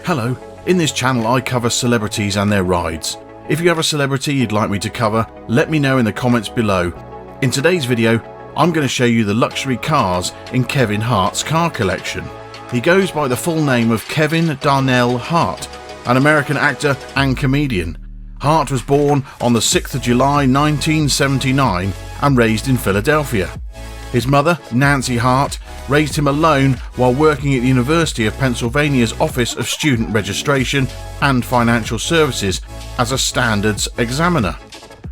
Hello, in this channel I cover celebrities and their rides. If you have a celebrity you'd like me to cover, let me know in the comments below. In today's video, I'm going to show you the luxury cars in Kevin Hart's car collection. He goes by the full name of Kevin Darnell Hart, an American actor and comedian. Hart was born on the 6th of July 1979 and raised in Philadelphia. His mother, Nancy Hart, raised him alone while working at the University of Pennsylvania's Office of Student Registration and Financial Services as a standards examiner.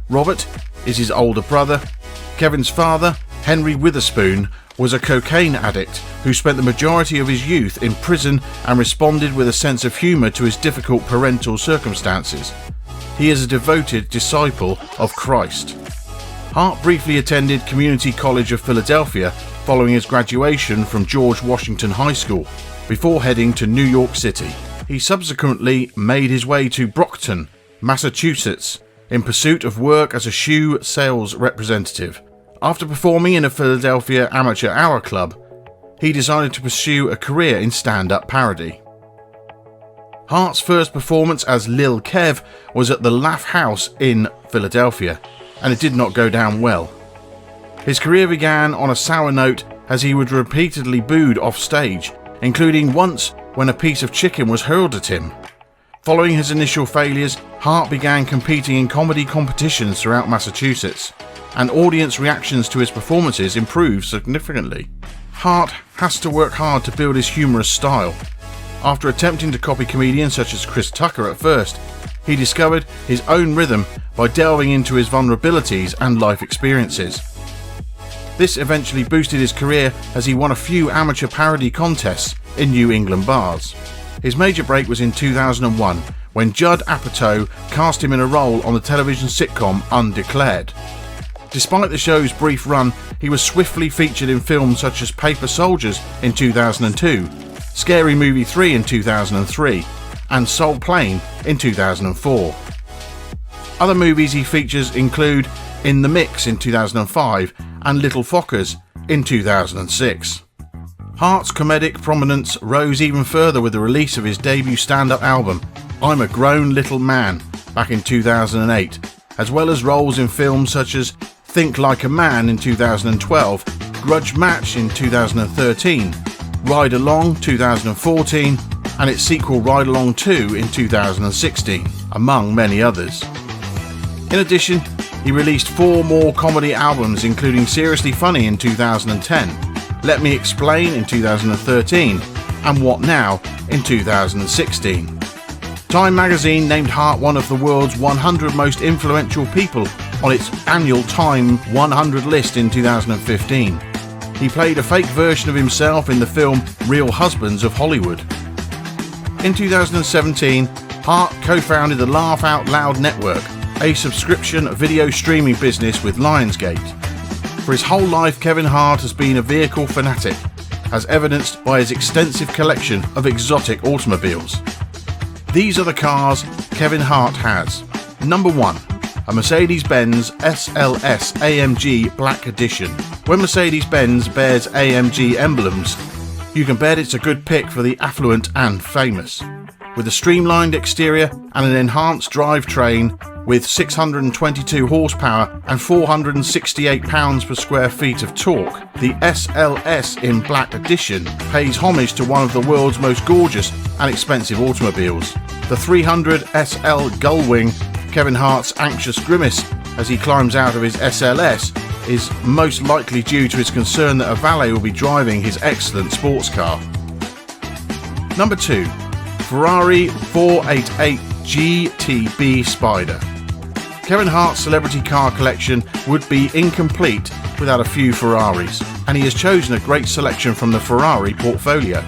Robert is his older brother. Kevin's father, Henry Witherspoon, was a cocaine addict who spent the majority of his youth in prison and responded with a sense of humour to his difficult parental circumstances. He is a devoted disciple of Christ. Hart briefly attended Community College of Philadelphia following his graduation from George Washington High School, before heading to New York City. He subsequently made his way to Brockton, Massachusetts, in pursuit of work as a shoe sales representative. After performing in a Philadelphia amateur hour club, he decided to pursue a career in stand-up parody. Hart's first performance as Lil Kev was at the Laugh House in Philadelphia, and it did not go down well. His career began on a sour note as he was repeatedly booed off stage, including once when a piece of chicken was hurled at him. Following his initial failures, Hart began competing in comedy competitions throughout Massachusetts, and audience reactions to his performances improved significantly. Hart has to work hard to build his humorous style. After attempting to copy comedians such as Chris Tucker at first, he discovered his own rhythm by delving into his vulnerabilities and life experiences. This eventually boosted his career as he won a few amateur parody contests in New England bars. His major break was in 2001 when Judd Apatow cast him in a role on the television sitcom Undeclared. Despite the show's brief run, he was swiftly featured in films such as Paper Soldiers in 2002, Scary Movie 3 in 2003, and Soul Plane in 2004. Other movies he features include In the Mix in 2005 and Little Fockers in 2006. Hart's comedic prominence rose even further with the release of his debut stand-up album, I'm a Grown Little Man, back in 2008, as well as roles in films such as Think Like a Man in 2012, Grudge Match in 2013, Ride Along 2014, and its sequel Ride Along 2 in 2016, among many others. In addition, he released 4 more comedy albums, including Seriously Funny in 2010, Let Me Explain in 2013, and What Now in 2016. Time magazine named Hart one of the world's 100 most influential people on its annual Time 100 list in 2015. He played a fake version of himself in the film Real Husbands of Hollywood. In 2017, Hart co-founded the Laugh Out Loud Network, a subscription video streaming business with Lionsgate. For his whole life, Kevin Hart has been a vehicle fanatic, as evidenced by his extensive collection of exotic automobiles. These are the cars Kevin Hart has. Number 1. A Mercedes-Benz SLS AMG Black Edition. When Mercedes-Benz bears AMG emblems, you can bet it's a good pick for the affluent and famous. With a streamlined exterior and an enhanced drivetrain with 622 horsepower and 468 pounds per square feet of torque, the SLS in Black Edition pays homage to one of the world's most gorgeous and expensive automobiles. The 300 SL Gullwing, Kevin Hart's anxious grimace as he climbs out of his SLS, is most likely due to his concern that a valet will be driving his excellent sports car. Number 2. Ferrari 488 GTB Spider. Kevin Hart's celebrity car collection would be incomplete without a few Ferraris, and he has chosen a great selection from the Ferrari portfolio.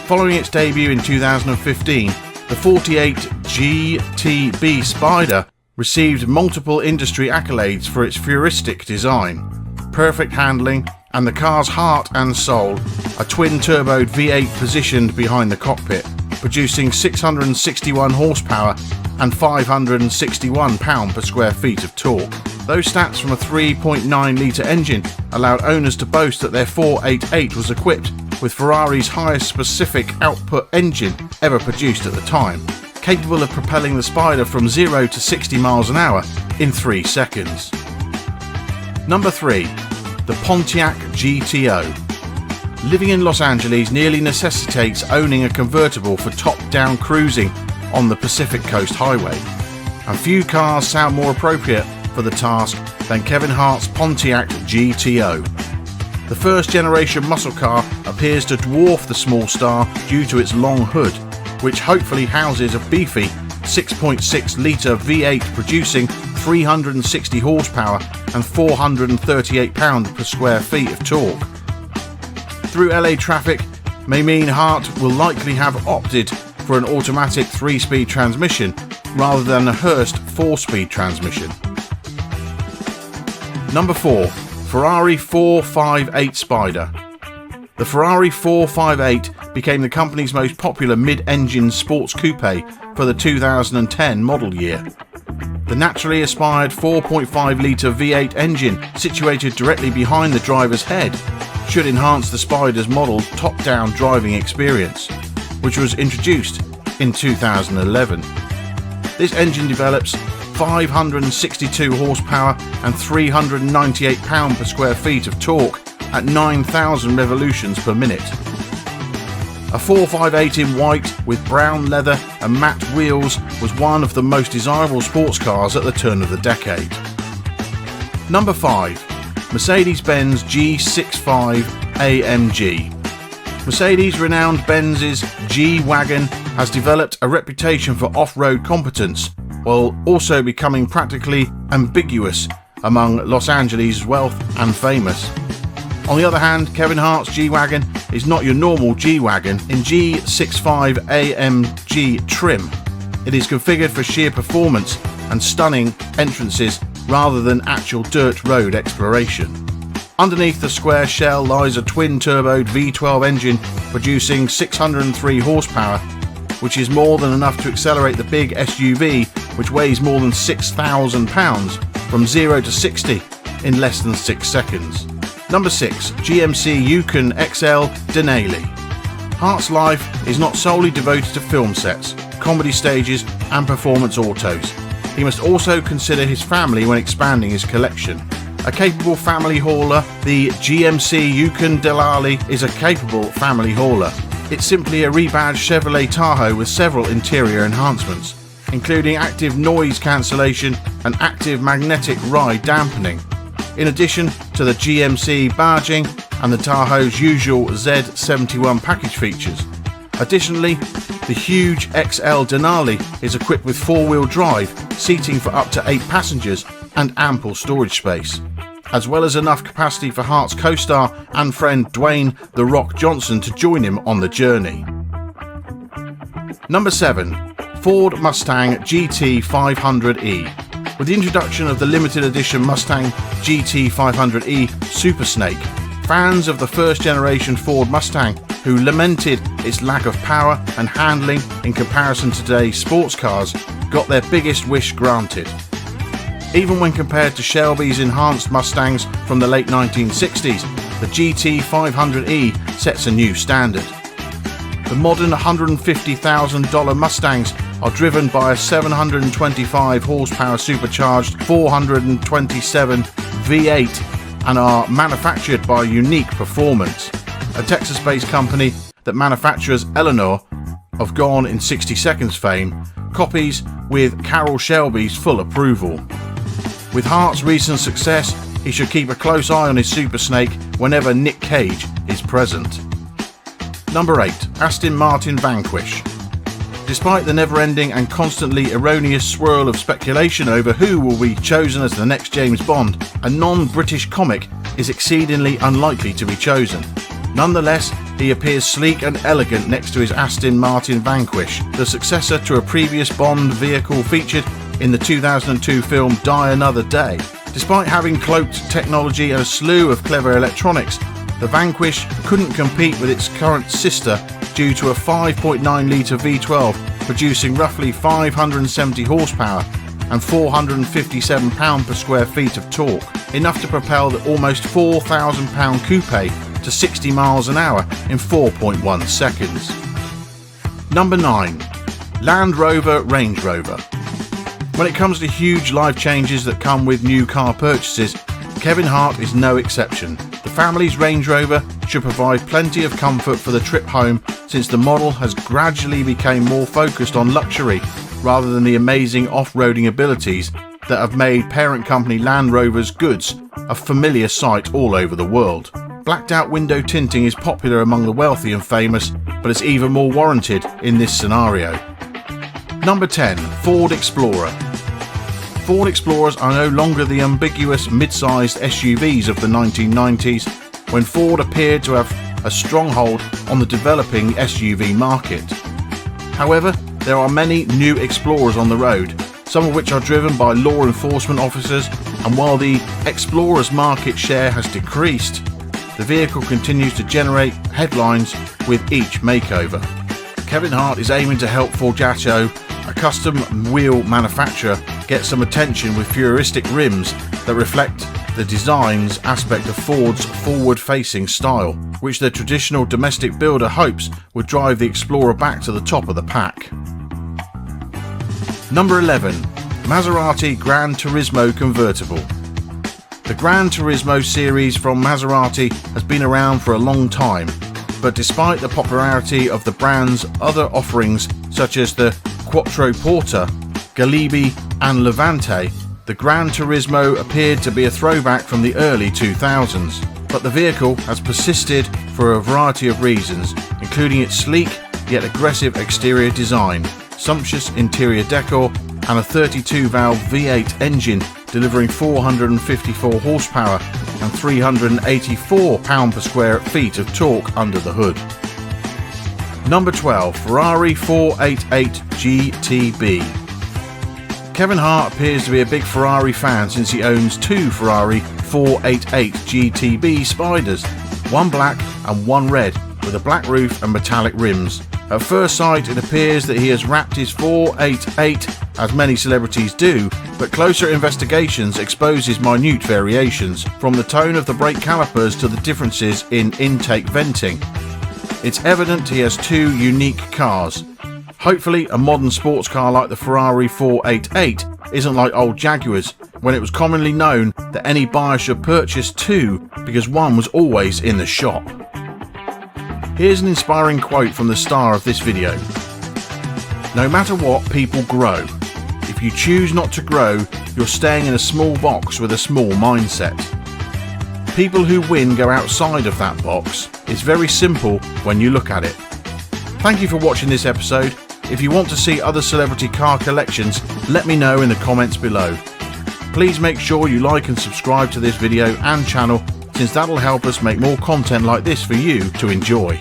Following its debut in 2015, the 48 GTB Spider received multiple industry accolades for its futuristic design, perfect handling, and the car's heart and soul, a twin-turboed V8 positioned behind the cockpit, producing 661 horsepower and 561 pound per square feet of torque. Those stats from a 3.9 litre engine allowed owners to boast that their 488 was equipped with Ferrari's highest specific output engine ever produced at the time, capable of propelling the Spider from 0 to 60 miles an hour in 3 seconds. Number 3. The Pontiac GTO. Living in Los Angeles nearly necessitates owning a convertible for top-down cruising on the Pacific Coast Highway, and few cars sound more appropriate for the task than Kevin Hart's Pontiac GTO. The first generation muscle car appears to dwarf the small star due to its long hood, which hopefully houses a beefy 6.6 litre V8 producing 360 horsepower and 438 pounds per square feet of torque. Through LA traffic may mean Hart will likely have opted for an automatic 3-speed transmission rather than a Hurst 4-speed transmission. Number 4. Ferrari 458 Spider. The Ferrari 458 became the company's most popular mid-engine sports coupe for the 2010 model year. The naturally aspired 4.5 litre V8 engine situated directly behind the driver's head should enhance the Spider's model top-down driving experience, which was introduced in 2011. This engine develops 562 horsepower and 398 pounds per square feet of torque at 9,000 revolutions per minute. A 458 in white with brown leather and matte wheels was one of the most desirable sports cars at the turn of the decade. Number 5. Mercedes-Benz G65 AMG. Mercedes renowned Benz's G-Wagon has developed a reputation for off-road competence, while also becoming practically ambiguous among Los Angeles' wealth and famous. On the other hand, Kevin Hart's G-Wagon is not your normal G-Wagon in G65 AMG trim. It is configured for sheer performance and stunning entrances rather than actual dirt road exploration. Underneath the square shell lies a twin-turboed V12 engine producing 603 horsepower, which is more than enough to accelerate the big SUV, which weighs more than 6,000 pounds, from 0 to 60 in less than 6 seconds. Number 6. GMC Yukon XL Denali. Hart's life is not solely devoted to film sets, comedy stages and performance autos. He must also consider his family when expanding his collection. A capable family hauler, the GMC Yukon Denali is a capable family hauler. It's simply a rebadged Chevrolet Tahoe with several interior enhancements, including active noise cancellation and active magnetic ride dampening, in addition to the GMC badging and the Tahoe's usual Z71 package features. Additionally, the huge XL Denali is equipped with 4-wheel drive, seating for up to 8 passengers and ample storage space, as well as enough capacity for Hart's co-star and friend Dwayne "The Rock" Johnson to join him on the journey. Number 7. Ford Mustang GT500E. With the introduction of the limited edition Mustang GT500E Super Snake, fans of the first generation Ford Mustang, who lamented its lack of power and handling in comparison to today's sports cars, got their biggest wish granted. Even when compared to Shelby's enhanced Mustangs from the late 1960s, the GT500E sets a new standard. The modern $150,000 Mustangs are driven by a 725 horsepower supercharged 427 V8 and are manufactured by Unique Performance, a Texas-based company that manufactures Eleanor, of Gone in 60 Seconds fame, copies with Carroll Shelby's full approval. With Hart's recent success, he should keep a close eye on his Super Snake whenever Nick Cage is present. Number 8. Aston Martin Vanquish. Despite the never-ending and constantly erroneous swirl of speculation over who will be chosen as the next James Bond, a non-British comic is exceedingly unlikely to be chosen. Nonetheless, he appears sleek and elegant next to his Aston Martin Vanquish, the successor to a previous Bond vehicle featured in the 2002 film Die Another Day. Despite having cloaked technology and a slew of clever electronics, the Vanquish couldn't compete with its current sister due to a 5.9 litre V12 producing roughly 570 horsepower and 457 pounds per square feet of torque, enough to propel the almost 4,000 pound coupe to 60 miles an hour in 4.1 seconds. Number 9. Land Rover Range Rover. When it comes to huge life changes that come with new car purchases, Kevin Hart is no exception. The family's Range Rover should provide plenty of comfort for the trip home, since the model has gradually become more focused on luxury rather than the amazing off-roading abilities that have made parent company Land Rover's goods a familiar sight all over the world. Blacked out window tinting is popular among the wealthy and famous, but it's even more warranted in this scenario. Number 10. Ford Explorer. Ford Explorers are no longer the ambiguous mid-sized SUVs of the 1990s, when Ford appeared to have a stronghold on the developing SUV market. However, there are many new Explorers on the road, some of which are driven by law enforcement officers, and while the Explorer's market share has decreased, the vehicle continues to generate headlines with each makeover. Kevin Hart is aiming to help Judd Apatow, a custom wheel manufacturer, get some attention with futuristic rims that reflect the design's aspect of Ford's forward-facing style, which the traditional domestic builder hopes would drive the Explorer back to the top of the pack. Number 11. Maserati GranTurismo Convertible. The GranTurismo series from Maserati has been around for a long time, but despite the popularity of the brand's other offerings such as the Quattroporta, Galibi and Levante, the GranTurismo appeared to be a throwback from the early 2000s, but the vehicle has persisted for a variety of reasons, including its sleek yet aggressive exterior design, sumptuous interior decor, and a 32-valve V8 engine delivering 454 horsepower and 384 pound per square feet of torque under the hood. Number 12. Ferrari 488 GTB. Kevin Hart appears to be a big Ferrari fan since he owns two Ferrari 488 GTB Spiders, one black and one red, with a black roof and metallic rims. At first sight, it appears that he has wrapped his 488, as many celebrities do, but closer investigations exposes minute variations, from the tone of the brake calipers to the differences in intake venting. It's evident he has two unique cars. Hopefully a modern sports car like the Ferrari 488 isn't like old Jaguars, when it was commonly known that any buyer should purchase two because one was always in the shop. Here's an inspiring quote from the star of this video. "No matter what, people grow. If you choose not to grow, you're staying in a small box with a small mindset. People who win go outside of that box. It's very simple when you look at it." Thank you for watching this episode. If you want to see other celebrity car collections, let me know in the comments below. Please make sure you like and subscribe to this video and channel, since that'll help us make more content like this for you to enjoy.